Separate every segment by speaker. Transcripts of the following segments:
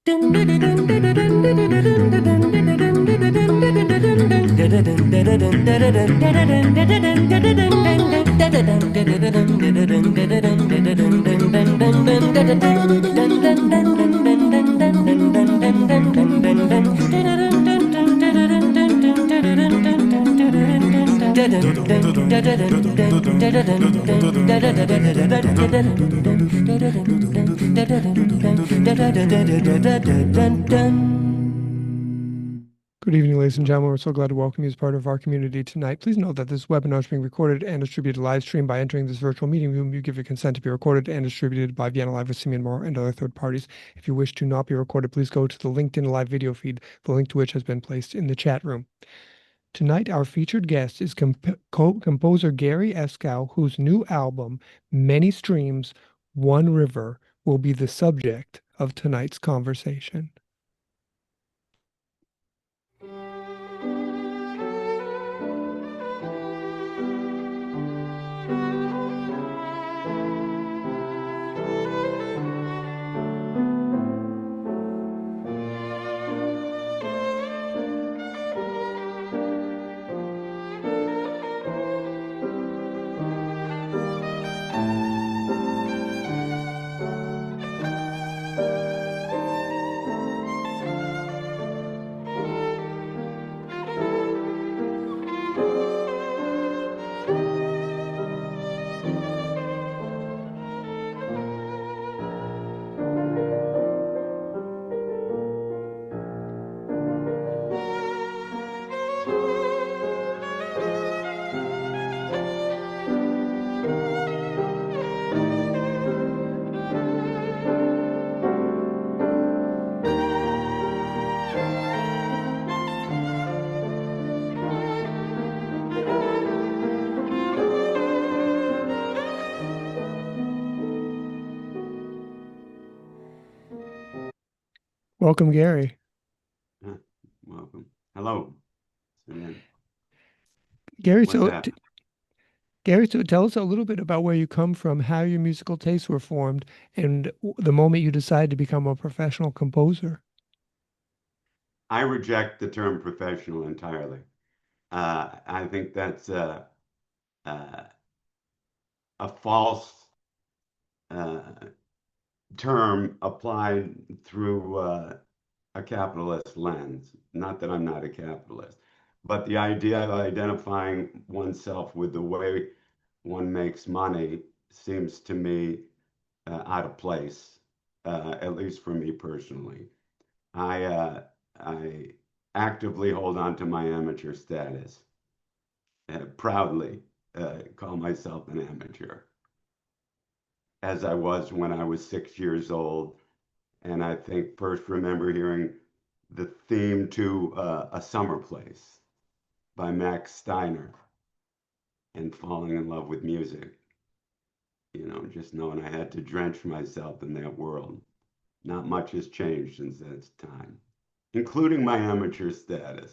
Speaker 1: Good evening, ladies and gentlemen. We're so glad to welcome you as part of our community tonight. Please note that this webinar is being recorded and distributed live stream. By entering this virtual meeting room, you give your consent to be recorded and distributed by Vienna Live with Simeon Moore and other third parties. If you wish to not be recorded, please go to the LinkedIn live video feed, the link to which has been placed in the chat room. Tonight, our featured guest is composer Gary Eskow, whose new album, Many Streams, One River, will be the subject of tonight's conversation. Welcome, Gary.
Speaker 2: Welcome. Hello.
Speaker 1: Gary, Gary, so tell us a little bit about where you come from, how your musical tastes were formed, and the moment you decided to become a professional composer.
Speaker 2: I reject the term professional entirely. I think that's a false term applied through a capitalist lens. Not that I'm not a capitalist, but the idea of identifying oneself with the way one makes money seems to me out of place, at least for me personally. I actively hold on to my amateur status, proudly call myself an amateur, as I was when I was 6 years old. And I think first remember hearing the theme to A Summer Place by Max Steiner and falling in love with music. You know, just knowing I had to drench myself in that world. Not much has changed since that time, including my amateur status.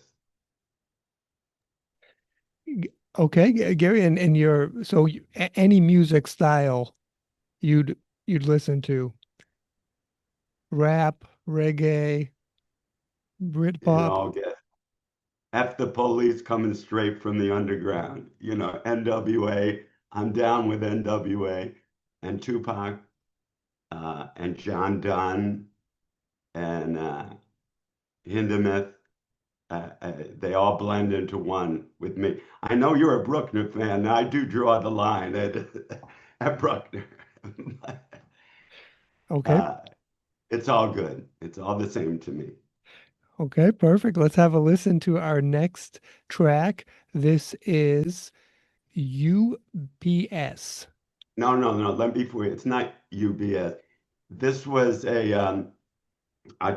Speaker 1: Okay, Gary, and any music style you'd listen to? Rap, reggae, Britpop.
Speaker 2: I'll get F the Police coming straight from the underground. You know, NWA. I'm down with NWA and Tupac and John Donne and Hindemith. They all blend into one with me. I know you're a Bruckner fan. I do draw the line at Bruckner.
Speaker 1: Okay.
Speaker 2: It's all good. It's all the same to me.
Speaker 1: Okay, perfect. Let's have a listen to our next track. This is UBS.
Speaker 2: No. Let me for you. It's not UBS. This was a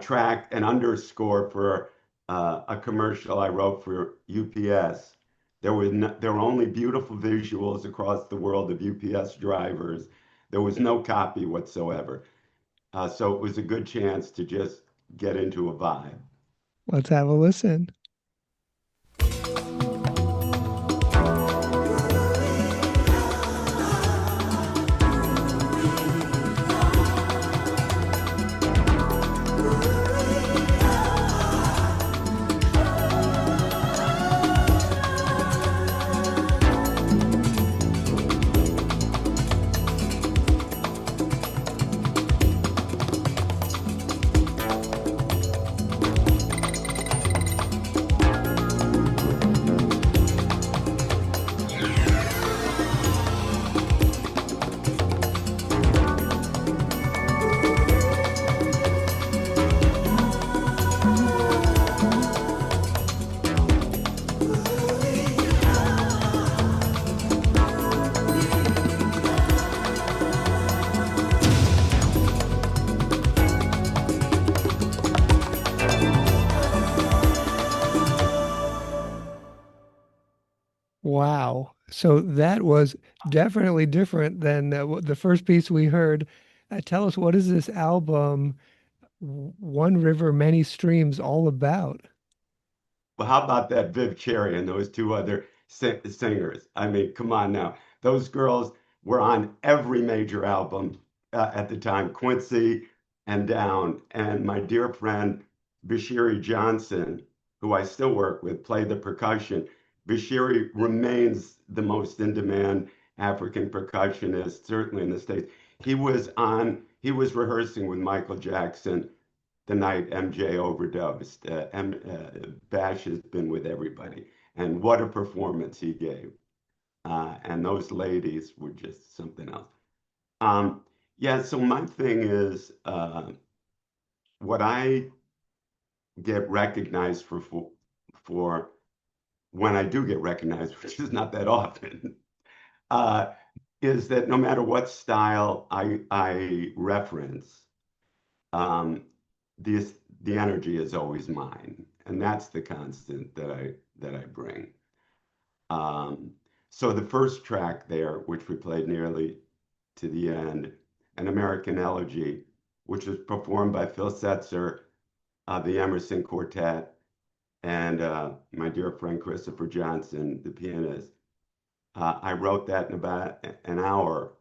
Speaker 2: track, an underscore for a commercial I wrote for UPS. There were only beautiful visuals across the world of UPS drivers. There was no copy whatsoever. So it was a good chance to just get into a vibe.
Speaker 1: Let's have a listen. Wow. So that was definitely different than the first piece we heard. Tell us, what is this album, One River, Many Streams, all about?
Speaker 2: Well, how about that Viv Cherry and those two other singers? I mean, come on now. Those girls were on every major album at the time, Quincy and Down. And my dear friend Bashiri Johnson, who I still work with, played the percussion. Bashiri remains the most in-demand African percussionist, certainly in the States. He was rehearsing with Michael Jackson the night MJ overdosed. Bash has been with everybody, and what a performance he gave. And those ladies were just something else. Yeah, so my thing is what I get recognized for when I do get recognized, which is not that often, uh, is that no matter what style I reference, um, this the energy is always mine, and that's the constant that I bring. Um, so the first track there, which we played nearly to the end, an American Elegy, which was performed by Phil Setzer, the Emerson Quartet, and my dear friend Christopher Johnson, the pianist. I wrote that in about an hour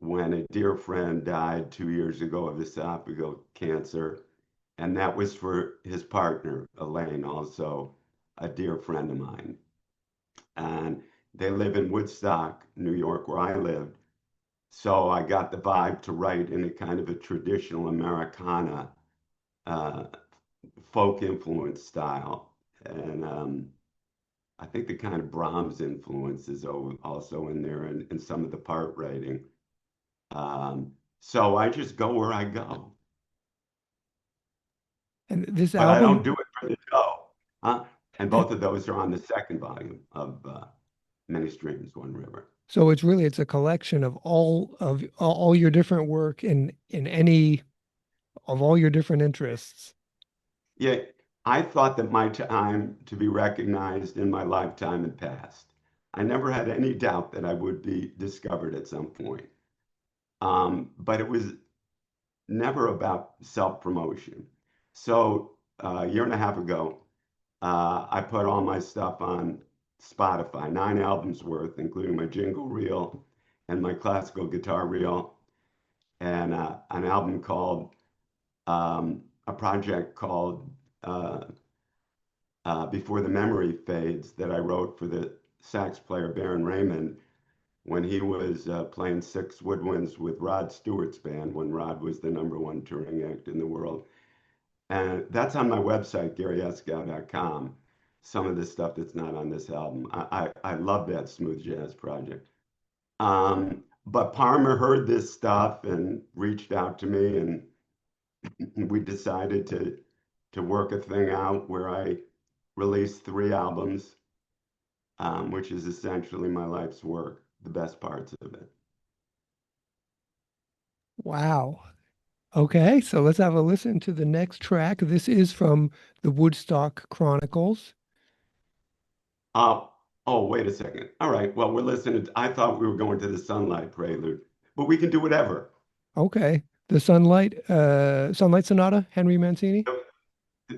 Speaker 2: when a dear friend died 2 years ago of esophageal cancer. And that was for his partner, Elaine, also a dear friend of mine. And they live in Woodstock, New York, where I lived. So I got the vibe to write in a kind of a traditional Americana, uh, folk influence style. And I think the kind of Brahms influence is also in there and some of the part writing. So I just go where I go,
Speaker 1: And this
Speaker 2: but I don't
Speaker 1: album,
Speaker 2: do it for the show. Huh? And
Speaker 1: and
Speaker 2: both of those are on the second volume of Many Streams, One River.
Speaker 1: so it's a collection of all your different work in any of all your different interests.
Speaker 2: Yeah, I thought that my time to be recognized in my lifetime had passed. I never had any doubt that I would be discovered at some point. But it was never about self-promotion. So a year and a half ago, I put all my stuff on Spotify, 9 albums worth, including my jingle reel and my classical guitar reel, and an album called a project called Before the Memory Fades that I wrote for the sax player Baron Raymond when he was playing six woodwinds with Rod Stewart's band when Rod was the #1 touring act in the world. And that's on my website, GaryEskow.com. Some of the stuff that's not on this album. I love that smooth jazz project. But Parmer heard this stuff and reached out to me, and we decided to work a thing out where I released 3 albums, which is essentially my life's work, the best parts of it.
Speaker 1: Wow. Okay, so let's have a listen to the next track. This is from the Woodstock Chronicles.
Speaker 2: Uh, oh, wait a second. All right. Well, we're listening. I thought we were going to the Sunlight Prelude, but we can do whatever.
Speaker 1: Okay, the Sunlight Sonata, Henry Mancini.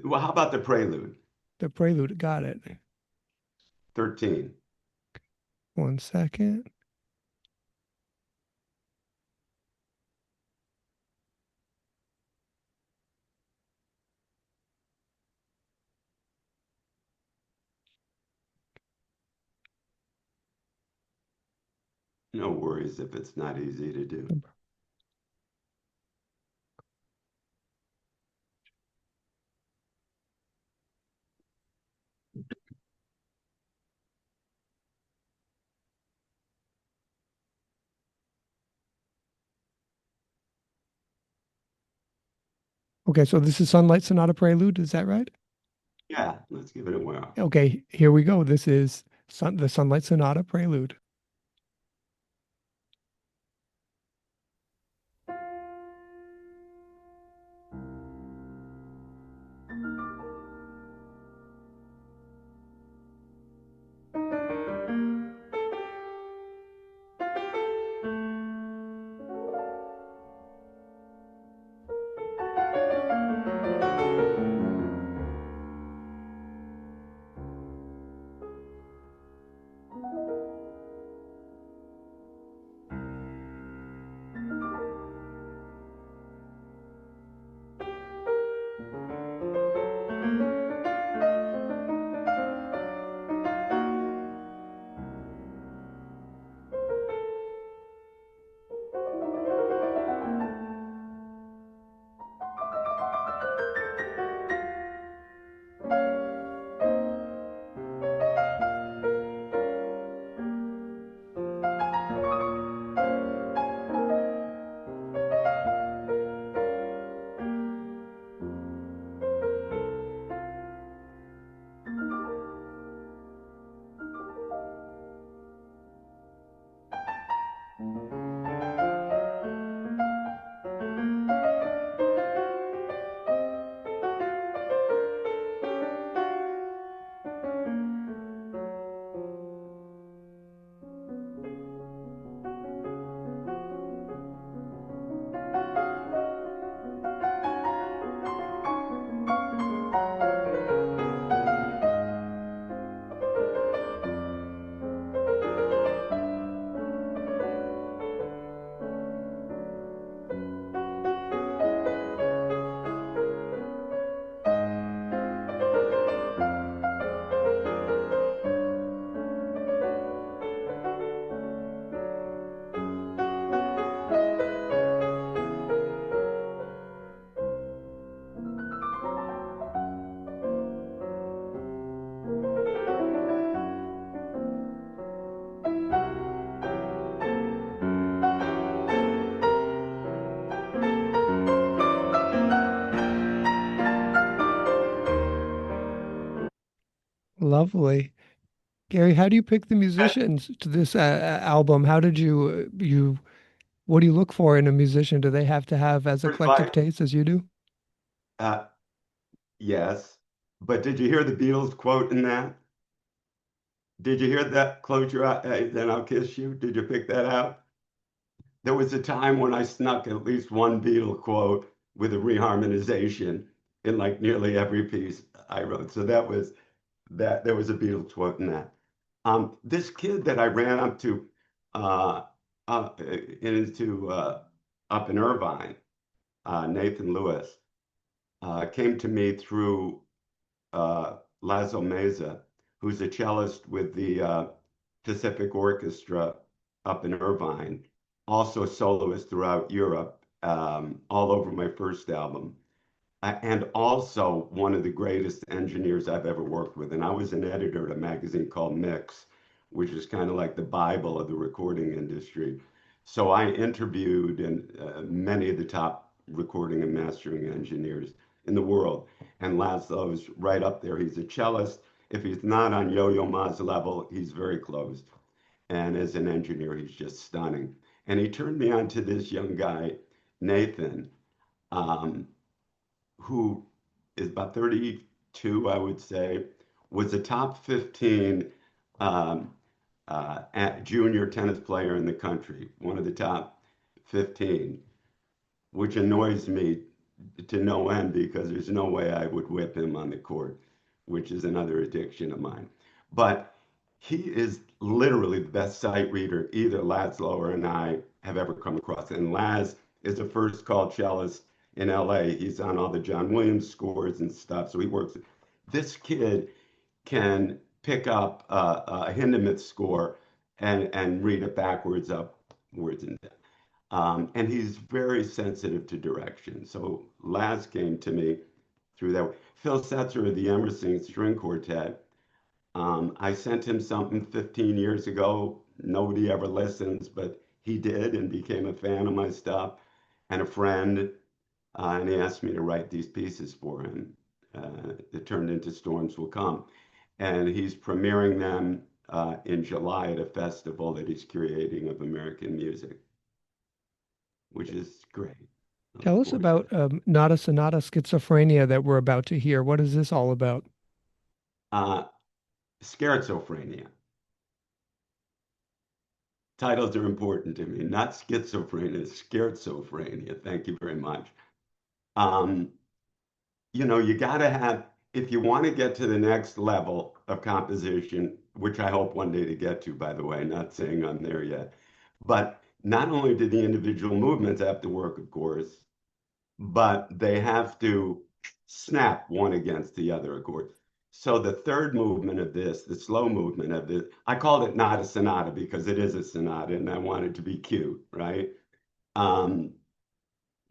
Speaker 2: Well, how about the Prelude?
Speaker 1: The Prelude, got it.
Speaker 2: 13.
Speaker 1: 1 second.
Speaker 2: No worries if it's not easy to do.
Speaker 1: Okay, so this is Sunlight Sonata Prelude, is that right?
Speaker 2: Yeah, let's give it a whirl.
Speaker 1: Okay, here we go. This is the Sunlight Sonata Prelude. Lovely. Gary, how do you pick the musicians to this album? How did what do you look for in a musician? Do they have to have as
Speaker 2: First
Speaker 1: eclectic
Speaker 2: life,
Speaker 1: taste as you do?
Speaker 2: uh, yes. But did you hear the Beatles quote in that? Did you hear that? Close your eyes, then I'll kiss you. Did you pick that out? There was a time when I snuck at least one Beatle quote with a reharmonization in like nearly every piece I wrote. So that was that. There was a Beatles quote in that. This kid that I ran up to uh, into up in Irvine, Nathan Lewis, came to me through Lazo Meza, who's a cellist with the Pacific Orchestra up in Irvine, also a soloist throughout Europe, all over my first album, and also one of the greatest engineers I've ever worked with. And I was an editor at a magazine called Mix, which is kind of like the Bible of the recording industry. So I interviewed many of the top recording and mastering engineers in the world. And Laszlo's right up there. He's a cellist. If he's not on Yo-Yo Ma's level, he's very close. And as an engineer, he's just stunning. And he turned me on to this young guy, Nathan, um, who is about 32, I would say, was a top 15 um, junior tennis player in the country, one of the top 15, which annoys me to no end because there's no way I would whip him on the court, which is another addiction of mine. But he is literally the best sight reader either Laszlo or and I have ever come across. And Laz is a first call cellist in LA. He's on all the John Williams scores and stuff. So he works. This kid can pick up a Hindemith score and read it backwards, upwards, and down. And he's very sensitive to direction. So Laz came to me through that. Phil Setzer of the Emerson String Quartet. I sent him something 15 years ago. Nobody ever listens, but he did and became a fan of my stuff and a friend. And he asked me to write these pieces for him. It turned into Storms Will Come. And he's premiering them in July at a festival that he's curating of American music, which is great, of
Speaker 1: Tell us
Speaker 2: course.
Speaker 1: about Nada Sonata Schizophrenia that we're about to hear. What is this all about?
Speaker 2: Uh, Schizophrenia. Titles are important to me, not schizophrenia, schizophrenia. Thank you very much. Um, you got to have, if you want to get to the next level of composition, which I hope one day to get to, by the way, not saying I'm there yet, but not only do the individual movements have to work, of course, but they have to snap one against the other, of course. So the third movement of this, the slow movement of this, I called it not a sonata because it is a sonata and I want it to be cute, right? Um,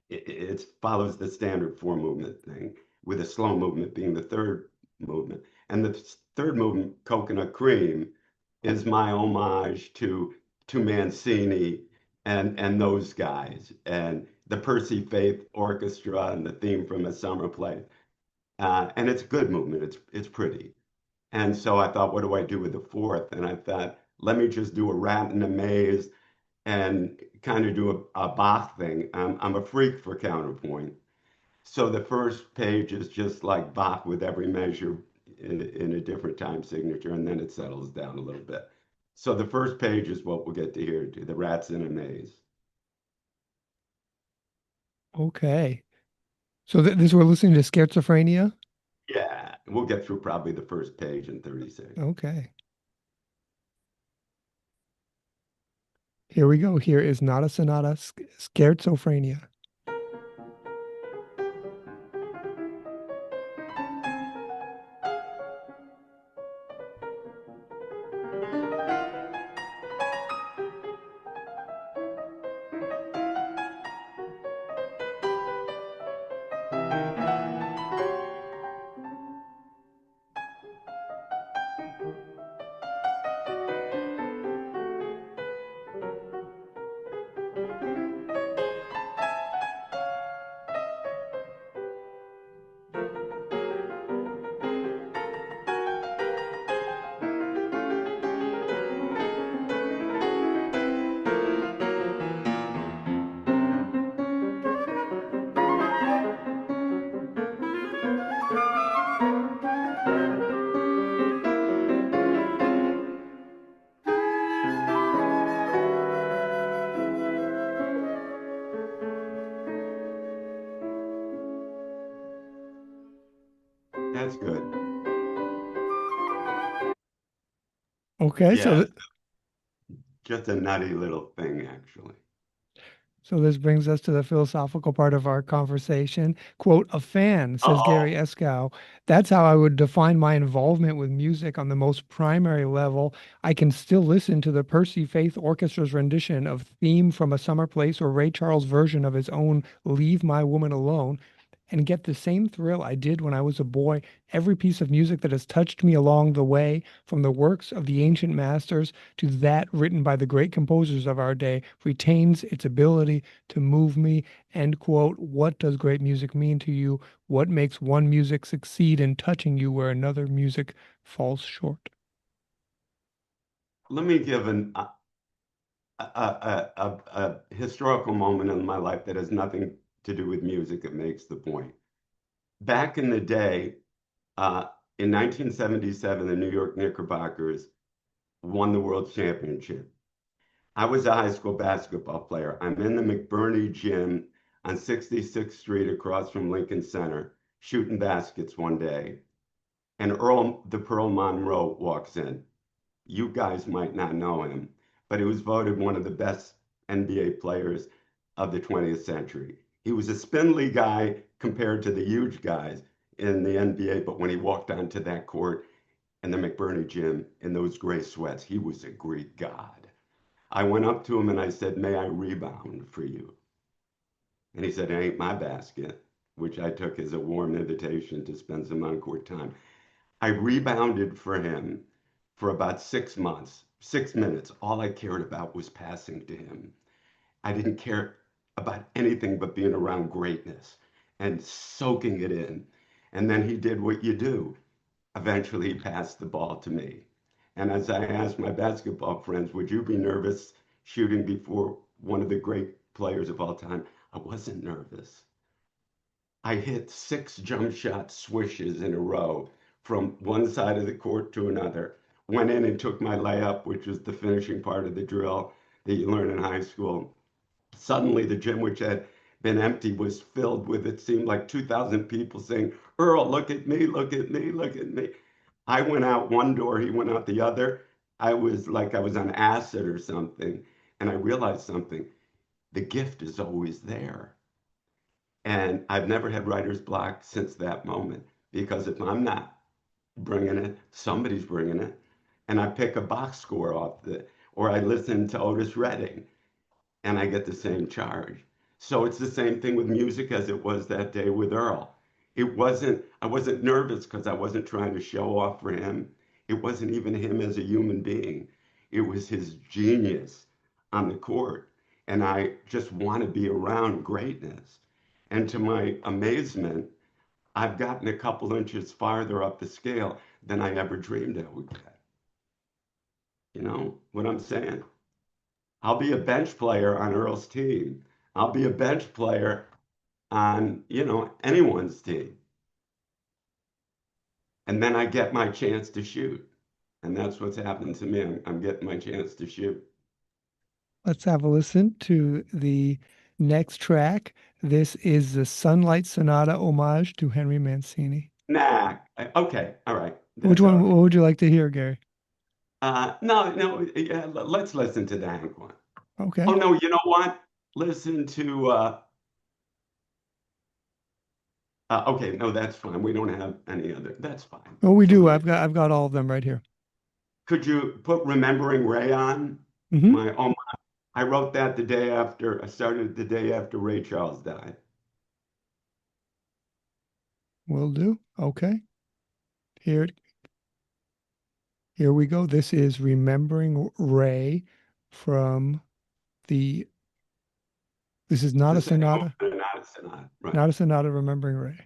Speaker 2: it follows the standard four movement thing, with a slow movement being the third movement. And the third movement, Coconut Cream, is my homage to Mancini and those guys and the Percy Faith Orchestra and the theme from A Summer Place. And it's a good movement. It's pretty. And so I thought, what do I do with the fourth? And I thought, let me just do a rat in a maze and kind of do a Bach thing. I'm a freak for counterpoint. So the first page is just like Bach with every measure in a different time signature, and then it settles down a little bit. So the first page is what we'll get to hear, to the rats in a maze.
Speaker 1: Okay. So this we're listening to Schizophrenia?
Speaker 2: Yeah, we'll get through probably the first page in 30 seconds.
Speaker 1: Okay. Here we go. Here is Nada Sonata Schizophrenia.
Speaker 2: That's good.
Speaker 1: Okay,
Speaker 2: Yeah, just a nutty little thing, actually.
Speaker 1: so this brings us to the philosophical part of our conversation. Quote, a fan, says Gary
Speaker 2: Uh-oh.
Speaker 1: Eskow. That's how I would define my involvement with music on the most primary level. I can still listen to the Percy Faith Orchestra's rendition of Theme from a Summer Place or Ray Charles' version of his own Leave My Woman Alone and get the same thrill I did when I was a boy. Every piece of music that has touched me along the way, from the works of the ancient masters to that written by the great composers of our day, retains its ability to move me. End quote. What does great music mean to you? What makes one music succeed in touching you where another music falls short?
Speaker 2: Let me give a historical moment in my life that has nothing to do with music. It makes the point. Back in the day, uh, in 1977, the New York Knickerbockers won the world championship. I was a high school basketball player. I'm in the McBurney gym on 66th Street across from Lincoln Center, shooting baskets one day. And Earl the Pearl Monroe walks in. You guys might not know him, but he was voted one of the best NBA players of the 20th century. He was a spindly guy compared to the huge guys in the NBA, but when he walked onto that court in the McBurney gym in those gray sweats, he was a Greek god. I went up to him and I said, may I rebound for you? And he said, it ain't my basket, which I took as a warm invitation to spend some on-court time. I rebounded for him for about 6 months, 6 minutes. All I cared about was passing to him. I didn't care about anything but being around greatness and soaking it in. And then he did what you do. Eventually, he passed the ball to me. And as I asked my basketball friends, would you be nervous shooting before one of the great players of all time? I wasn't nervous. I hit 6 jump shot swishes in a row from one side of the court to another. Went in and took my layup, which was the finishing part of the drill that you learn in high school. Suddenly, the gym, which had been empty, was filled with, it seemed like 2,000 people saying, Earl, look at me, look at me, look at me. I went out one door, he went out the other. I was like I was on acid or something. And I realized something. The gift is always there. And I've never had writer's block since that moment because if I'm not bringing it, somebody's bringing it. And I pick a box score off or I listen to Otis Redding and I get the same charge. So it's the same thing with music as it was that day with Earl. I wasn't nervous because I wasn't trying to show off for him. It wasn't even him as a human being. It was his genius on the court. And I just want to be around greatness. And to my amazement, I've gotten a couple inches farther up the scale than I ever dreamed I would get. You know what I'm saying? I'll be a bench player on Earl's team. I'll be a bench player on, anyone's team. And then I get my chance to shoot. And that's what's happened to me. I'm getting my chance to shoot.
Speaker 1: Let's have a listen to the next track. This is the Sunlight Sonata homage to Henry Mancini.
Speaker 2: Nah, okay, all right,
Speaker 1: Which
Speaker 2: that's all
Speaker 1: one what
Speaker 2: right.
Speaker 1: would you like to hear, Gary?
Speaker 2: No, no, yeah, let's listen to the Hank one. Oh
Speaker 1: Okay.
Speaker 2: no, you know what? Listen to okay, no, that's fine. We don't have any other. That's fine.
Speaker 1: Oh, we do.
Speaker 2: Somebody,
Speaker 1: I've got all of them right here.
Speaker 2: could you put Remembering Ray on?
Speaker 1: Hmm.
Speaker 2: I wrote that the day after. I started the day after Ray Charles died.
Speaker 1: Will do. Okay. Here here we go. This is Remembering Ray from the this is
Speaker 2: It's
Speaker 1: not
Speaker 2: the
Speaker 1: a
Speaker 2: second
Speaker 1: sonata,
Speaker 2: movement, not a sonata, right?
Speaker 1: not a sonata Remembering Ray.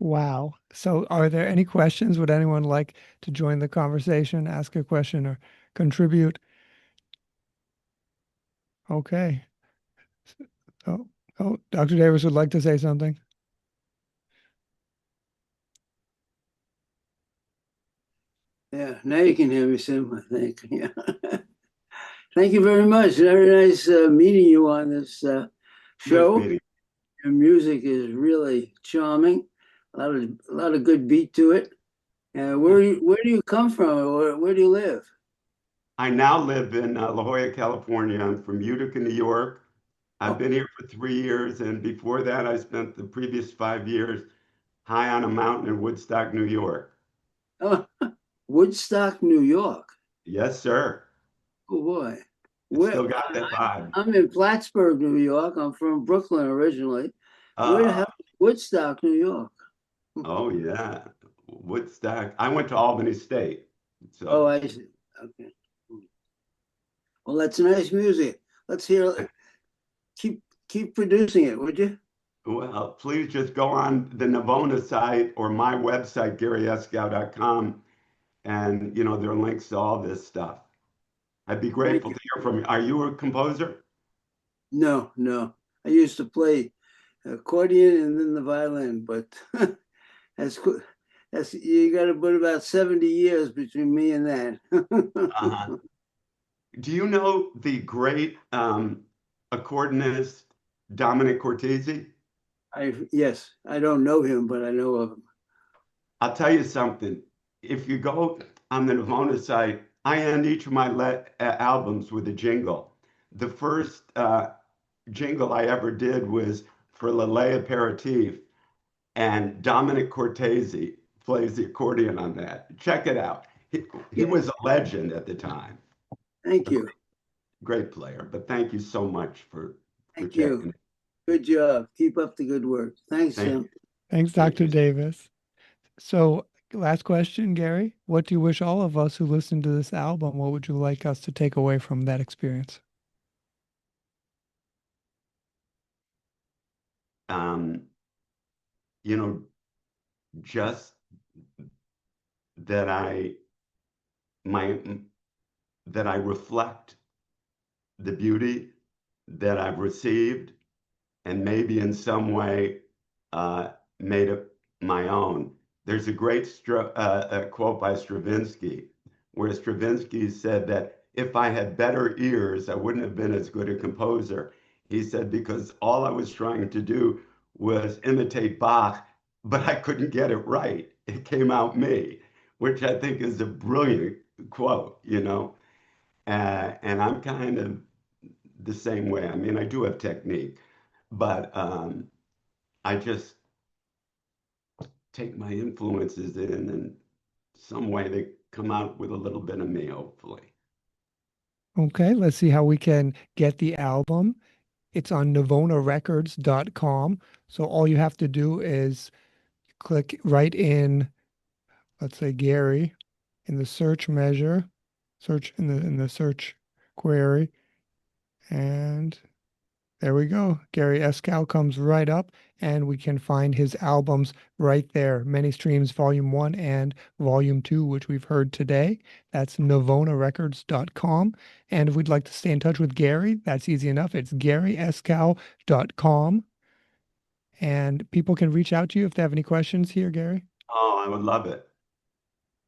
Speaker 1: Wow. So are there any questions? Would anyone like to join the conversation, ask a question, or contribute? Okay. Oh, oh, Dr. Davis would like to say something.
Speaker 3: Yeah, now you can hear me, Sim, I think. Yeah. Thank you very much. Very nice meeting you on this
Speaker 2: Nice
Speaker 3: show.
Speaker 2: meeting.
Speaker 3: Your music is really charming. A lot of good beat to it. Where do you come from? Or where do you live?
Speaker 2: I now live in La Jolla, California. I'm from Utica, New York. I've
Speaker 3: Oh,
Speaker 2: been here for 3 years, and before that, I spent the previous 5 years high on a mountain in Woodstock, New York.
Speaker 3: oh, Woodstock, New York.
Speaker 2: Yes, sir.
Speaker 3: Oh boy.
Speaker 2: It's
Speaker 3: Where
Speaker 2: still got that vibe.
Speaker 3: I'm in Plattsburgh, New York. I'm from Brooklyn originally. Where the
Speaker 2: Uh,
Speaker 3: hell is Woodstock, New York?
Speaker 2: oh, yeah. Woodstock. I went to Albany State.
Speaker 3: Oh,
Speaker 2: So,
Speaker 3: I see. Okay. Well, that's nice music. Let's hear. Keep keep producing it, would you?
Speaker 2: well, please just go on the Navona site or my website, GaryEskow.com, and there are links to all this stuff. I'd be
Speaker 3: Thank
Speaker 2: grateful
Speaker 3: you.
Speaker 2: to hear from you. Are you a composer?
Speaker 3: No, no. I used to play accordion and then the violin, but that's that's you got to put about 70 years between me and that.
Speaker 2: Uh-huh. Do you know the great accordionist Dominic Cortese?
Speaker 3: Yes, I don't know him, but I know of him.
Speaker 2: I'll tell you something. If you go on the Navona site, I end each of my albums with a jingle. The first jingle I ever did was for Lele Aperitif, and Dominic Cortese plays the accordion on that. Check it out. He
Speaker 3: Okay,
Speaker 2: was a legend at the time,
Speaker 3: thank
Speaker 2: a
Speaker 3: you,
Speaker 2: great player. But thank you so much for
Speaker 3: thank you.
Speaker 2: checking.
Speaker 3: Good job. Keep up the good work. Thanks,
Speaker 2: Thank
Speaker 3: Sam.
Speaker 2: you.
Speaker 1: Thanks,
Speaker 2: Thank
Speaker 1: Dr.
Speaker 2: you.
Speaker 1: Davis. So, last question, Gary. What do you wish all of us who listen to this album, what would you like us to take away from that experience?
Speaker 2: Um, you know, just that my that I reflect the beauty that I've received and maybe in some way made it my own. There's a great a quote by Stravinsky where Stravinsky said that if I had better ears, I wouldn't have been as good a composer. He said, because all I was trying to do was imitate Bach, but I couldn't get it right. It came out me, which I think is a brilliant quote. And I'm kind of the same way. I mean, I do have technique, but I just take my influences in and some way they come out with a little bit of me, hopefully.
Speaker 1: Okay, let's see how we can get the album. It's on navonarecords.com. So all you have to do is click right in, let's say Gary, in the search measure, search in the search query, and there we go. Gary Eskow comes right up, and we can find his albums right there. Many Streams Volume 1 and Volume 2, which we've heard today. That's navonarecords.com. And if we'd like to stay in touch with Gary, that's easy enough. It's garyeskow.com. And people can reach out to you if they have any questions here, Gary.
Speaker 2: Oh, I would love it.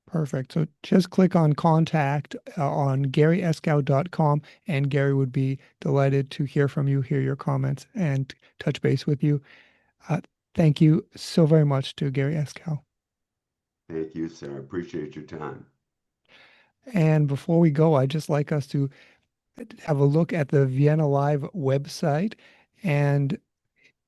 Speaker 1: Perfect. So just click on contact on garyeskow.com, and Gary would be delighted to hear from you, hear your comments, and touch base with you. Uh, thank you so very much to Gary Eskow.
Speaker 2: Thank you, sir. Appreciate your time.
Speaker 1: And before we go, I'd just like us to have a look at the Vienna Live website and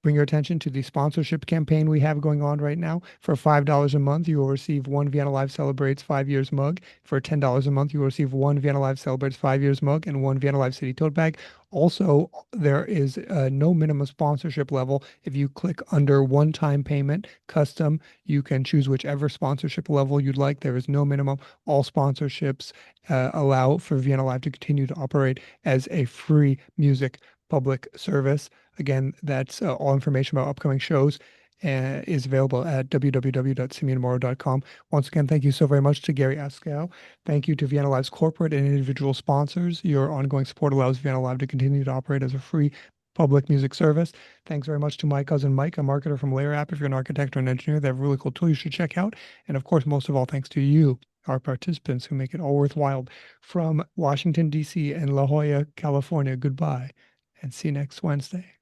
Speaker 1: bring your attention to the sponsorship campaign we have going on right now. For $5 a month, you will receive one Vienna Live Celebrates 5 Years mug. For $10 a month, you will receive one Vienna Live Celebrates 5 Years mug and one Vienna Live City tote bag. Also, there is no minimum sponsorship level. If you click under one-time payment, custom, you can choose whichever sponsorship level you'd like. There is no minimum. All sponsorships allow for Vienna Live to continue to operate as a free music public service. Again, that's all information about upcoming shows is available at www.simeonmorrow.com. Once again, thank you so very much to Gary Eskow. Thank you to Vienna Live's corporate and individual sponsors. Your ongoing support allows Vienna Live to continue to operate as a free public music service. Thanks very much to my cousin Mike, a marketer from Layer App. If you're an architect or an engineer, they have a really cool tool you should check out. And of course, most of all, thanks to you, our participants, who make it all worthwhile. From Washington, D.C. and La Jolla, California, goodbye, and see you next Wednesday.